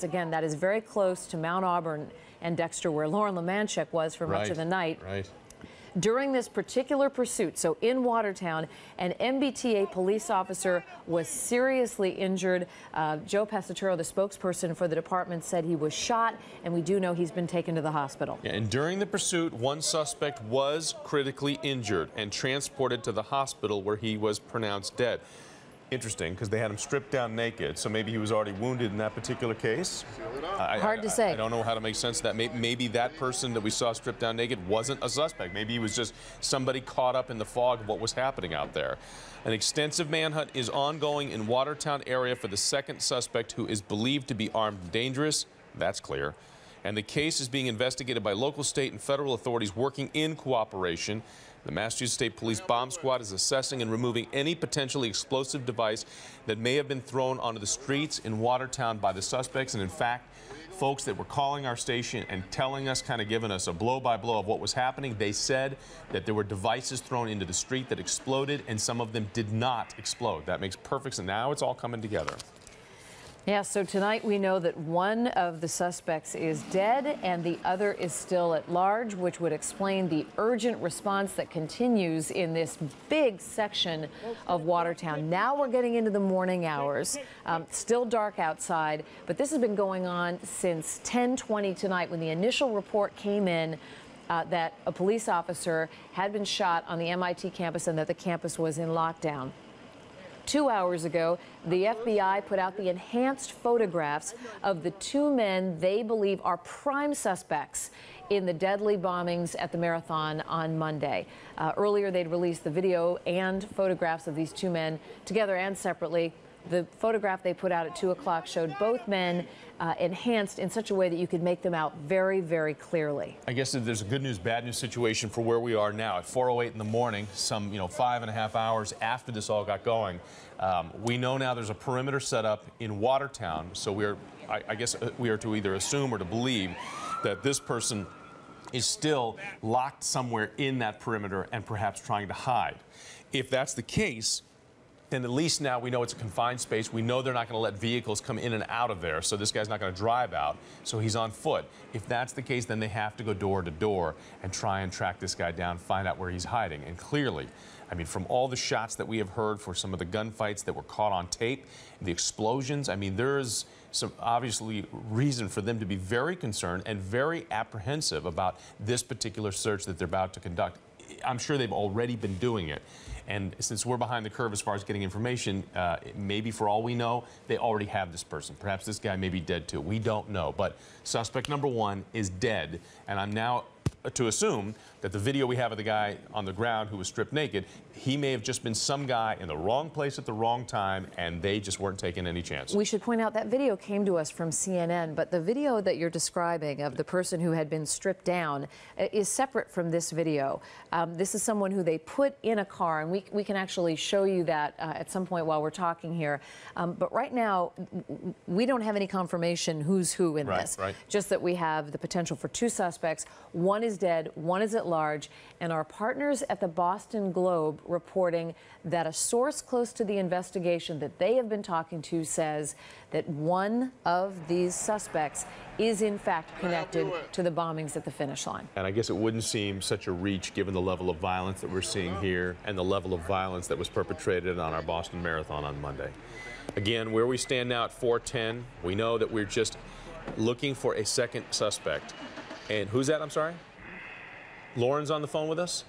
Again, that is very close to Mount Auburn and Dexter, where Lauren Lemanchek was for much of the night. During this particular pursuit, so in Watertown, an MBTA police officer was seriously injured. Joe Pesaturo, the spokesperson for the department, said he was shot, and we do know he's been taken to the hospital. Yeah, and during the pursuit, one suspect was critically injured and transported to the hospital where he was pronounced dead. Interesting, because they had him stripped down naked, so maybe he was already wounded in that particular case. Hard to say. I don't know how to make sense of that. Maybe that person that we saw stripped down naked wasn't a suspect. Maybe he was just somebody caught up in the fog of what was happening out there. An extensive manhunt is ongoing in Watertown area for the second suspect, who is believed to be armed and dangerous. That's clear. And the case is being investigated by local, state, and federal authorities working in cooperation. The Massachusetts State Police Bomb Squad is assessing and removing any potentially explosive device that may have been thrown onto the streets in Watertown by the suspects. And in fact, folks that were calling our station and telling us, kind of giving us a blow-by-blow of what was happening, they said that there were devices thrown into the street that exploded, and some of them did not explode. That makes perfect sense. Now it's all coming together. Yeah, so tonight we know that one of the suspects is dead and the other is still at large, which would explain the urgent response that continues in this big section of Watertown. Now we're getting into the morning hours. Still dark outside, but this has been going on since 10:20 tonight, when the initial report came in that a police officer had been shot on the MIT campus and that the campus was in lockdown. 2 hours ago, the FBI put out the enhanced photographs of the two men they believe are prime suspects in the deadly bombings at the Marathon on Monday. Earlier, they'd released the video and photographs of these two men together and separately. The photograph they put out at 2 o'clock showed both men enhanced in such a way that you could make them out very, very clearly. I guess there's a good news, bad news situation for where we are now. At 4:08 in the morning, some 5.5 hours after this all got going, we know now there's a perimeter set up in Watertown. So I guess we are to either assume or to believe that this person is still locked somewhere in that perimeter and perhaps trying to hide. If that's the case, then at least now we know it's a confined space. We know they're not going to let vehicles come in and out of there, so this guy's not going to drive out, so he's on foot. If that's the case, then they have to go door to door and try and track this guy down, find out where he's hiding. And clearly, I mean, from all the shots that we have heard, for some of the gunfights that were caught on tape, the explosions, I mean, there's some obviously reason for them to be very concerned and very apprehensive about this particular search that they're about to conduct. I'm sure they've already been doing it. And since we're behind the curve as far as getting information, maybe for all we know, they already have this person. Perhaps this guy may be dead too. We don't know. But suspect number one is dead. And I'm now to assume that the video we have of the guy on the ground who was stripped naked, he may have just been some guy in the wrong place at the wrong time, and they just weren't taking any chances. We should point out that video came to us from CNN, but the video that you're describing of the person who had been stripped down is separate from this video. This is someone who they put in a car, and we can actually show you that at some point while we're talking here. But right now, we don't have any confirmation who's who in this. Just that we have the potential for two suspects. One is dead, one is at large, and our partners at the Boston Globe reporting that a source close to the investigation that they have been talking to says that one of these suspects is in fact connected to the bombings at the finish line. And I guess it wouldn't seem such a reach given the level of violence that we're seeing here and the level of violence that was perpetrated on our Boston Marathon on Monday. Again, where we stand now at 4:10, we know that we're just looking for a second suspect. And who's that? I'm sorry? Lauren's on the phone with us?